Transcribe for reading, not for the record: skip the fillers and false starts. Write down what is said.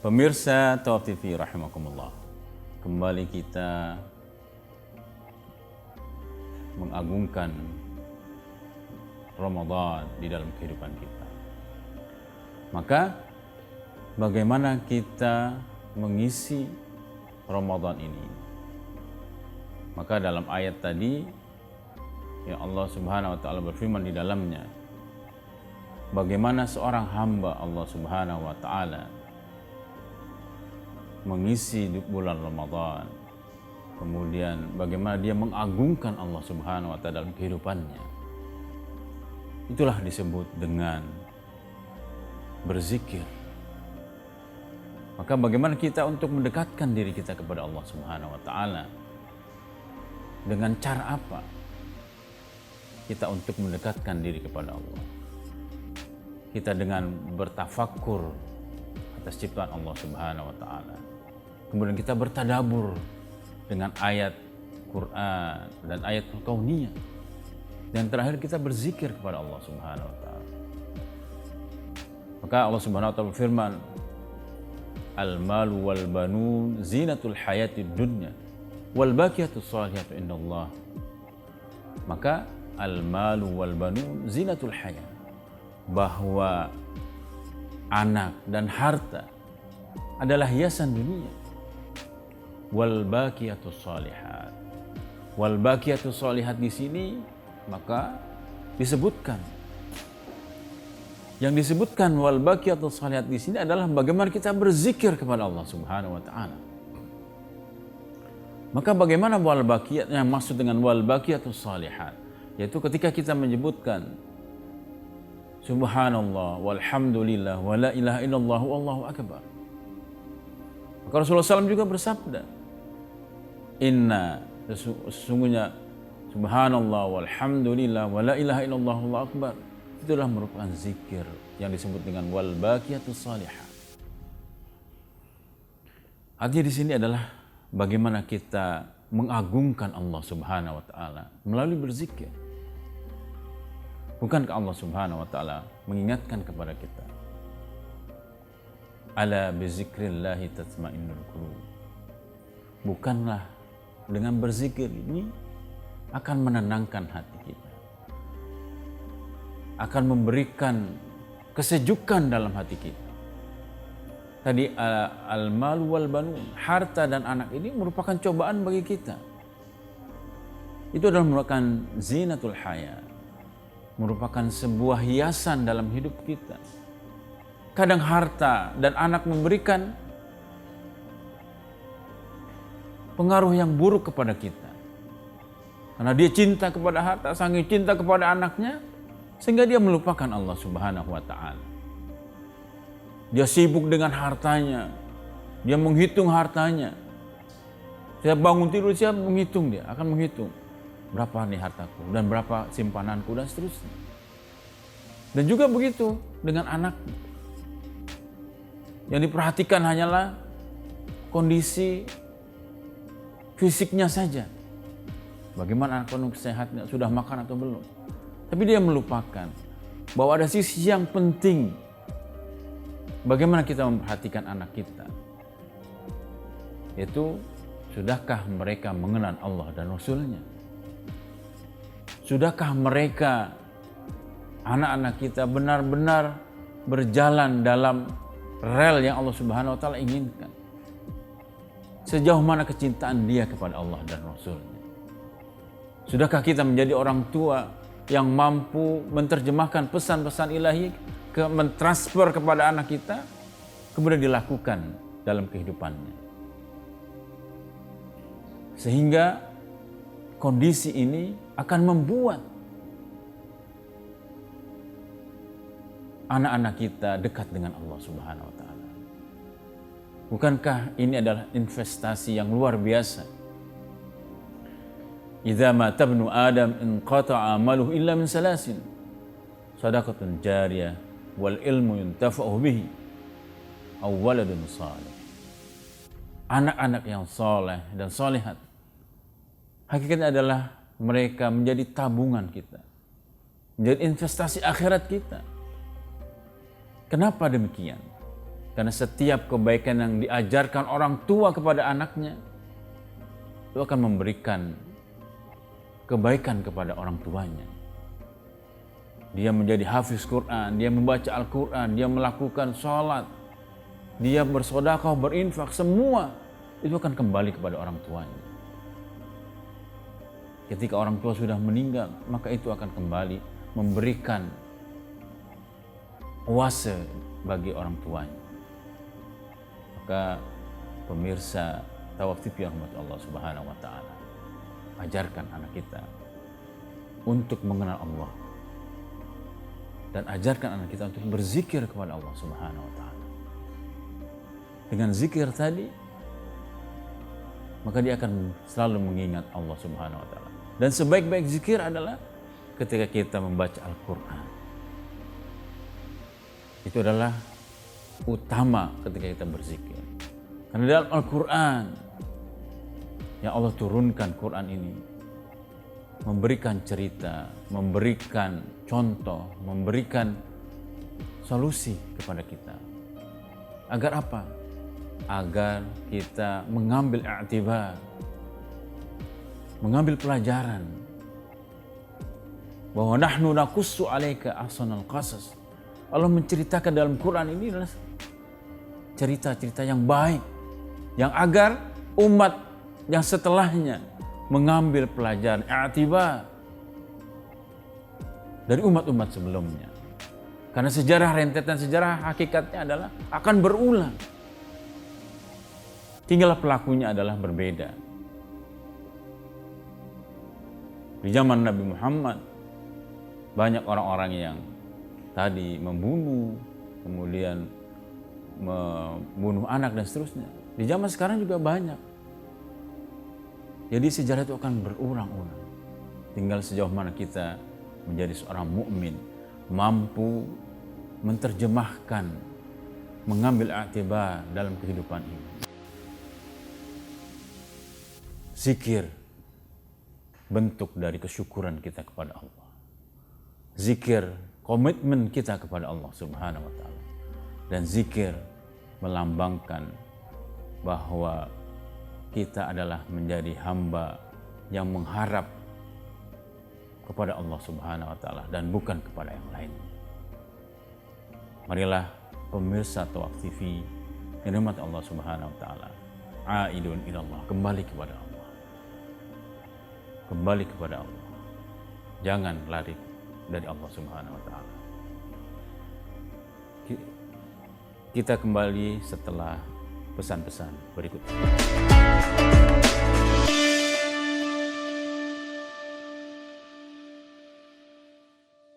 Pemirsa Tawaf TV rahimakumullah, kembali kita mengagungkan Ramadan di dalam kehidupan kita. Maka bagaimana kita mengisi Ramadan ini? Maka dalam ayat tadi ya Allah Subhanahu wa taala berfirman di dalamnya, bagaimana seorang hamba Allah Subhanahu wa taala mengisi di bulan Ramadan, kemudian bagaimana dia mengagungkan Allah Subhanahu wa taala dalam kehidupannya. Itulah disebut dengan berzikir. Maka bagaimana kita untuk mendekatkan diri kita kepada Allah Subhanahu wa taala? Dengan cara apa kita untuk mendekatkan diri kepada Allah? Kita dengan bertafakkur atas ciptaan Allah Subhanahu wa taala. Kemudian kita bertadabur dengan ayat Quran dan ayat kauniyah. Dan terakhir kita berzikir kepada Allah Subhanahu wa taala. Maka Allah Subhanahu wa taala berfirman, "Al-malu wal banun zinatul hayatid dunya wal baqiyatus shalihatu indallah." Maka al-malu wal banun zinatul hayat, bahwa anak dan harta adalah hiasan dunia. Wal baqiyatus shalihat. Wal baqiyatus shalihat di sini maka disebutkan. Yang disebutkan wal baqiyatus shalihat di sini adalah bagaimana kita berzikir kepada Allah Subhanahu wa taala. Maka bagaimana wal baqiyat yang maksud dengan wal baqiyatus shalihat? Yaitu ketika kita menyebutkan Subhanallah walhamdulillah wa la ilaha illallah wallahu akbar. Maka Rasulullah SAW juga bersabda, sesungguhnya Subhanallah walhamdulillah wa la ilaha illallah wallahu akbar. Itulah merupakan zikir yang disebut dengan wal baqiyatus shalihah. Artinya di sini adalah bagaimana kita mengagungkan Allah Subhanahu wa taala melalui berzikir. Bukankah Allah Subhanahu wa taala mengingatkan kepada kita, ala bizikrillahi tatma'innul qulub. Bukanlah dengan berzikir ini akan menenangkan hati kita, akan memberikan kesejukan dalam hati kita. Tadi al-malu wal banun, harta dan anak ini merupakan cobaan bagi kita. Itu adalah merupakan zinatul hayat, merupakan sebuah hiasan dalam hidup kita. Kadang harta dan anak memberikan pengaruh yang buruk kepada kita. Karena dia cinta kepada harta, saking cinta kepada anaknya, sehingga dia melupakan Allah Subhanahu wa taala. Dia sibuk dengan hartanya, dia menghitung hartanya. Saya bangun tidur, dia menghitung, dia akan menghitung berapa nih hartaku dan berapa simpananku dan seterusnya. Dan juga begitu dengan anaknya. Yang diperhatikan hanyalah kondisi fisiknya saja. Bagaimana anak penuh sehatnya, sudah makan atau belum. Tapi dia melupakan bahwa ada sisi yang penting. Bagaimana kita memperhatikan anak kita. Yaitu, sudahkah mereka mengenal Allah dan Rasul-Nya? Sudahkah mereka, anak-anak kita benar-benar berjalan dalam rel yang Allah Subhanahu wa taala inginkan? Sejauh mana kecintaan dia kepada Allah dan Rasul-Nya? Sudahkah kita menjadi orang tua yang mampu menerjemahkan pesan-pesan ilahi, mentransfer kepada anak kita, kemudian dilakukan dalam kehidupannya? Sehingga kondisi ini akan membuat anak-anak kita dekat dengan Allah Subhanahu wa taala. Bukankah ini adalah investasi yang luar biasa? Idza mata ibnu Adam inqata'a amaluhu illa min salasin. Shadaqatun jariyah wal ilmu yuntafa'u bihi aw waladun salih. Anak-anak yang saleh dan salihat hakikatnya adalah mereka menjadi tabungan kita, menjadi investasi akhirat kita. Kenapa demikian? Karena setiap kebaikan yang diajarkan orang tua kepada anaknya, itu akan memberikan kebaikan kepada orang tuanya. Dia menjadi hafiz Quran, dia membaca Al-Quran, dia melakukan sholat, dia bersedekah, berinfak, semua itu akan kembali kepada orang tuanya. Ketika orang tua sudah meninggal, maka itu akan kembali memberikan oase bagi orang tuanya. Maka pemirsa Tawaf TV yang rahmat Allah Subhanahu wa taala, ajarkan anak kita untuk mengenal Allah dan ajarkan anak kita untuk berzikir kepada Allah Subhanahu wa taala. Dengan zikir tadi, maka dia akan selalu mengingat Allah Subhanahu wa taala. Dan sebaik-baik zikir adalah ketika kita membaca Al-Quran. Itu adalah utama ketika kita berzikir. Karena dalam Al-Quran yang Allah turunkan, Quran ini memberikan cerita, memberikan contoh, memberikan solusi kepada kita. Agar apa? Agar kita mengambil i'tibar, mengambil pelajaran bahwa nahnu naqussu 'alaika ahsanal qasas. Allah menceritakan dalam Quran ini adalah cerita-cerita yang baik, yang agar umat yang setelahnya mengambil pelajaran i'tibar dari umat-umat sebelumnya. Karena sejarah, rentetan sejarah hakikatnya adalah akan berulang. Tinggal pelakunya adalah berbeda. Di zaman Nabi Muhammad, banyak orang-orang yang tadi membunuh, kemudian membunuh anak dan seterusnya. Di zaman sekarang juga banyak. Jadi sejarah itu akan berulang-ulang. Tinggal sejauh mana kita menjadi seorang mukmin, mampu menerjemahkan, mengambil i'tibar dalam kehidupan ini. Zikir, bentuk dari kesyukuran kita kepada Allah. Zikir, komitmen kita kepada Allah Subhanahu wa taala. Dan zikir melambangkan bahwa kita adalah menjadi hamba yang mengharap kepada Allah Subhanahu wa taala dan bukan kepada yang lain. Marilah pemirsa Tawaf TV yang dirahmati Allah Subhanahu wa taala, aidun ilallah, kembali kepada Allah. Kembali kepada Allah. Jangan lari dari Allah Subhanahu wa taala. Kita kembali setelah pesan-pesan berikut ini.